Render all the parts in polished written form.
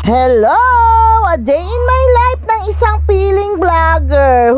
Hello! A day in my life ng isang piling vlogger.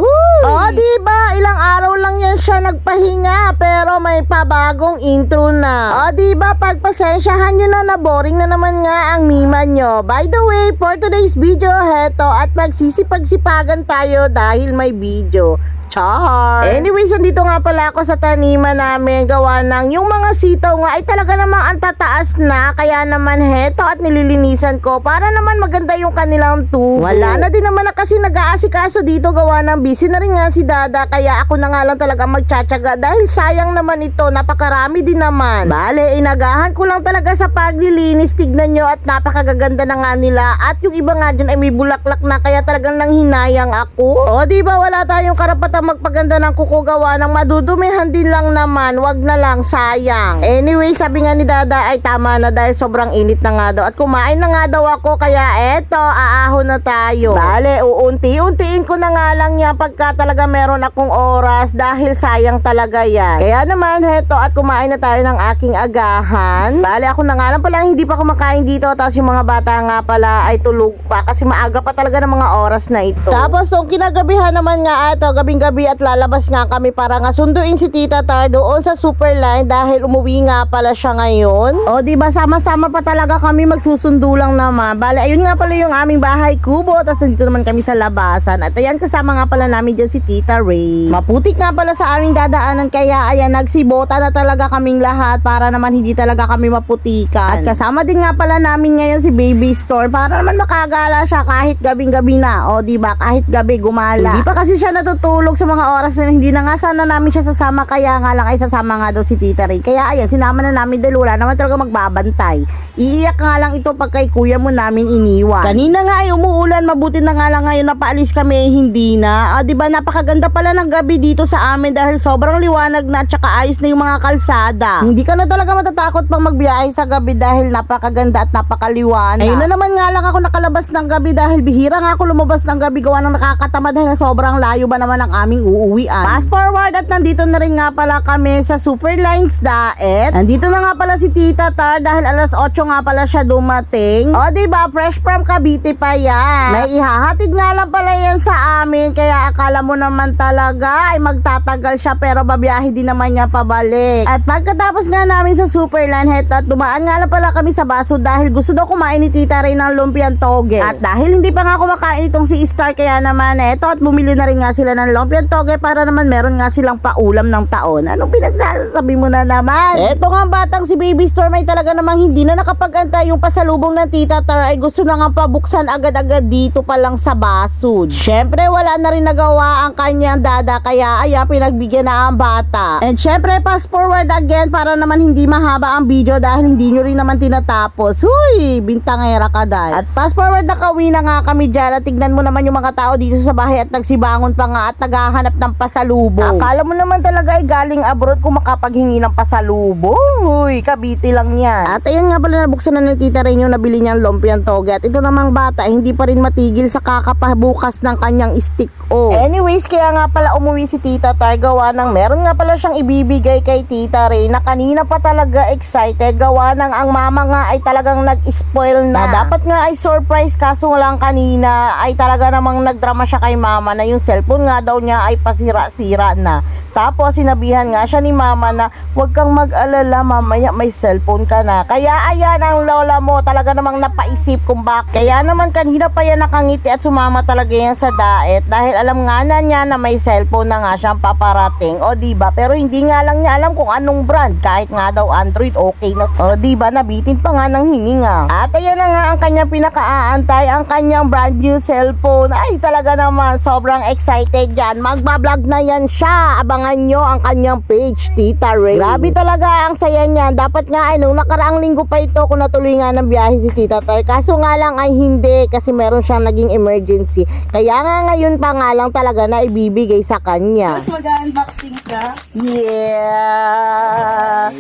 Diba? Ilang araw lang yan siya nagpahinga pero may pabagong intro na. Diba? Pagpasensyahan nyo na boring na naman nga ang mima nyo. By the way, for today's video, heto at magsisipag-sipagan tayo dahil may video. Char! Anyways, andito nga pala ako sa taniman namin. Gawa ng yung mga sitaw nga ay talaga namang ang tataas na. Kaya naman heto at nililinisan ko para naman maganda yung kanilang tubo. Wala na din naman na kasi nag-aasikaso dito. Gawa ng busy na rin nga si Dada. Kaya ako na nga lang talaga magtsatsaga dahil sayang naman ito. Napakarami din naman. Bale, inagahan ko lang talaga sa paglilinis. Tignan nyo at napakagaganda na nga nila. At yung iba nga dyan ay may bulaklak na. Kaya talagang nanghinayang ako. Diba wala tayong karapatan magpaganda ng kuko, gawa ng madudumihan din lang naman, wag na lang, sayang. Anyway, sabi nga ni Dada ay tama na dahil sobrang init na nga daw at kumain na nga daw ako, kaya eto, aahon na tayo. Bale, uunti-untiin ko na nga lang yan pagka talaga meron akong oras dahil sayang talaga yan. Kaya naman, heto at kumain na tayo ng aking agahan. Bale, ako na nga lang pala hindi pa kumakain dito, tapos yung mga bata nga pala ay tulog pa kasi maaga pa talaga ng mga oras na ito. Tapos, yung kinagabihan naman nga ito, gabing-gabi at lalabas nga kami para nga sunduin si Tita Tar doon sa Superline dahil umuwi nga pala siya ngayon. Diba sama-sama pa talaga kami, magsusundo lang naman. Bale, ayun nga pala yung aming bahay kubo, tapos nandito naman kami sa labasan at ayan kasama nga pala namin dyan si Tita Ray. Maputik nga pala sa aming dadaanan kaya ayan nagsibota na talaga kaming lahat para naman hindi talaga kami maputikan. At kasama din nga pala namin ngayon si Baby Storm para naman makagala siya kahit gabing-gabi na. Diba kahit gabi gumala. Hindi pa kasi siya natutulog sa mga oras na hindi na nga sana namin siya sasama, kaya nga lang ay sasama nga daw si Tita Ray. Kaya ayan, sinama na namin dahil wala naman talaga magbabantay. Iiyak nga lang ito pag kay kuya mo namin iniwan. Kanina nga ay umuulan, mabuti na nga lang ngayon napaalis kami, hindi na. Diba napakaganda pala ng gabi dito sa amin dahil sobrang liwanag na at saka ayos na yung mga kalsada. Hindi ka na talaga matatakot pang magbiyahe sa gabi dahil napakaganda at napakaliwanag. Ayun na naman nga lang ako nakalabas ng gabi dahil bihira nga ako lumabas ng gabi gawa ng nakakatama dahil sobrang layo ba naman ang aming uuwian. Fast forward at nandito na rin nga pala kami sa Superlines Daet. Nandito na nga pala si Tita Tar dahil alas 8 nga pala siya dumating. Diba, fresh from Cavite pa yan. May ihahatid nga lang pala yan sa amin kaya akala mo naman talaga ay magtatagal siya pero babiyahe din naman niya pabalik. At pagkatapos nga namin sa Superline heto at dumaan nga lang pala kami sa baso dahil gusto daw kumain ni Tita Ray ng lumpiang toge. At dahil hindi pa nga kumakain itong si Star kaya naman eto at bumili na rin nga sila ng lumpiang toge para naman meron nga silang paulam ng taon. Anong pinagsasabi mo na naman? Eto nga batang si Baby Storm ay talaga namang hindi na nakapag-antay yung pasalubong ng Tita Tar ay gusto na nga pabuksan agad-agad dito pa lang sa basod. Syempre wala na rin nagawa ang kanyang dada kaya ayan pinagbigyan na ang bata. And syempre fast forward again para naman hindi mahaba ang video dahil hindi nyo rin naman tinatapos. Huy! Bintangera ka dahil. At fast forward na kauwi na nga kami dyan at tignan mo naman yung mga tao dito sa bahay at nagsibangon pa nga at naghahanap ng pasalubong. Akala mo naman talaga ay galing abroad kung makapaghingi ng pasalubong. Huy, Cavite lang yan. At ayan nga pala nabuksan na ni Tita Ray yung nabili niyang lumpiang toge at ito namang bata hindi pa rin matigil sa kakapabukas ng kanyang stick. Anyways, kaya nga pala umuwi si Tita Tar gawa ng meron nga pala siyang ibibigay kay Tita Ray na kanina pa talaga excited gawa ng ang mama nga ay talagang nag-spoil na. Dapat nga ay surprise kaso lang kanina ay talaga namang nagdrama siya kay mama na yung cellphone nga daw niya ay pasira-sira na. Tapos sinabihan nga siya ni mama na huwag kang mag-alala, mamaya may cellphone ka na. Kaya ayan ang lola mo talaga namang napaisip kung bakit. Kaya naman kanina pa yan nakangiti at sumama talaga yan sa daet dahil alam nga na niya na may cellphone na nga siyang paparating. Diba? Pero hindi nga lang niya alam kung anong brand. Kahit nga daw Android, okay na. Diba? Nabitin pa nga ng hininga. At ayan na nga ang kanyang pinakaaantay, ang kanyang brand new cellphone. Ay talaga naman sobrang excited dyan. Magbablog na yan siya. Abangan nyo ang kanyang page, Tita Ray. Grabe talaga ang saya niya. Dapat nga ay nung nakaraang linggo pa ito kung natuloy nga ng biyahe si Tita Tar. Kaso nga lang ay hindi kasi meron siyang naging emergency. Kaya nga ngayon pa nga lang talaga na ibibigay sa kanya. Tapos mag-unboxing ka? Yeah!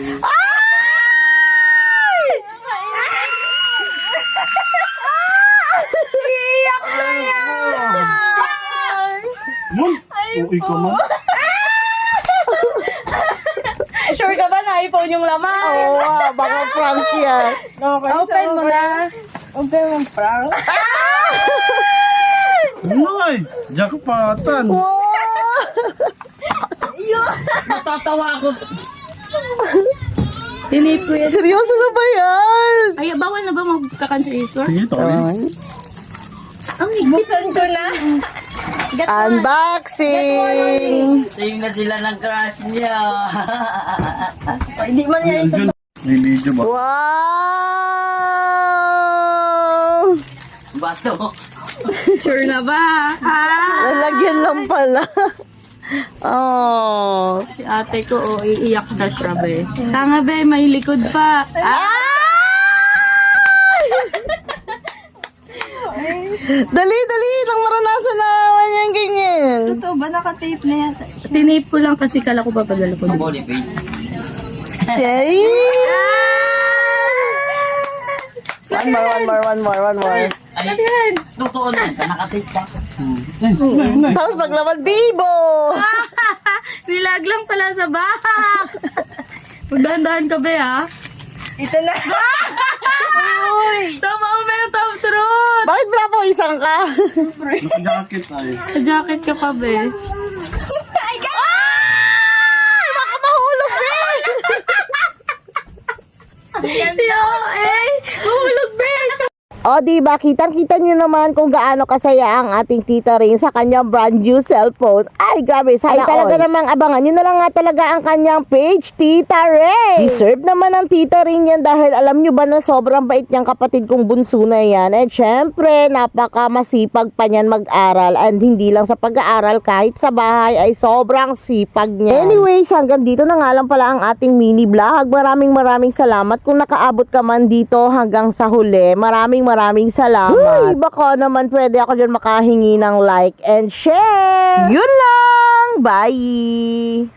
Iiyak na yan! Mon, uwi ka man. Sure ka ba na iPhone yung laman? Oo, baka prank yan. Open mo na. Huwag kayo mag-prank. Ay! Jackpotan! Wow! Natatawa ako. Tinip ko yan. Seryoso na ba yan? Ay, bawal na ba magkakanser? Sige, Tori. Ang buksan ko na. Unboxing! Tingin na sila ng crush niya. Hindi man yan ito. May video ba? Wow! Bato. Sure na ba? Ha? Lalagyan lang pala. Oh. Si ate ko, iiyak na siya, be. Tanga, be, may likod pa. Dali, dali! Nang maranasan na naman yung ganyan. Totoo ba? Naka-tape na yan. Tinape ko lang kasi kala ko papadala ko. Okay. One more. Ayan. Totoo na. Naka-tape pa. Tapos paglaman, Bibo! Nilag lang pala sa box. Magdahan-dahan ka, be, ha? Ito na. Uy! Tama mo ba yung top truth? Bakit bravo isang ka? Jacket ay. Jacket ka pa, be. Baka mahulog, eh! Yo, mahulog, be. O, diba? Kitang-kita nyo naman kung gaano kasaya ang ating tita Rin sa kanyang brand new cellphone. Ay, grabe. Sana talaga namang abangan nyo na lang nga talaga ang kanyang page, Tita Rin. Deserve naman ng tita Rin yan dahil alam nyo ba na sobrang bait niyang kapatid kong bunso na yan. At syempre, napaka masipag pa niyan mag-aral. And hindi lang sa pag-aaral, kahit sa bahay ay sobrang sipag niya. Anyways, hanggang dito na nga lang pala ang ating mini vlog. Maraming salamat kung nakaabot ka man dito hanggang sa huli. Maraming salamat. Uy, baka naman pwede ako dyan makahingi ng like and share. Yun lang. Bye!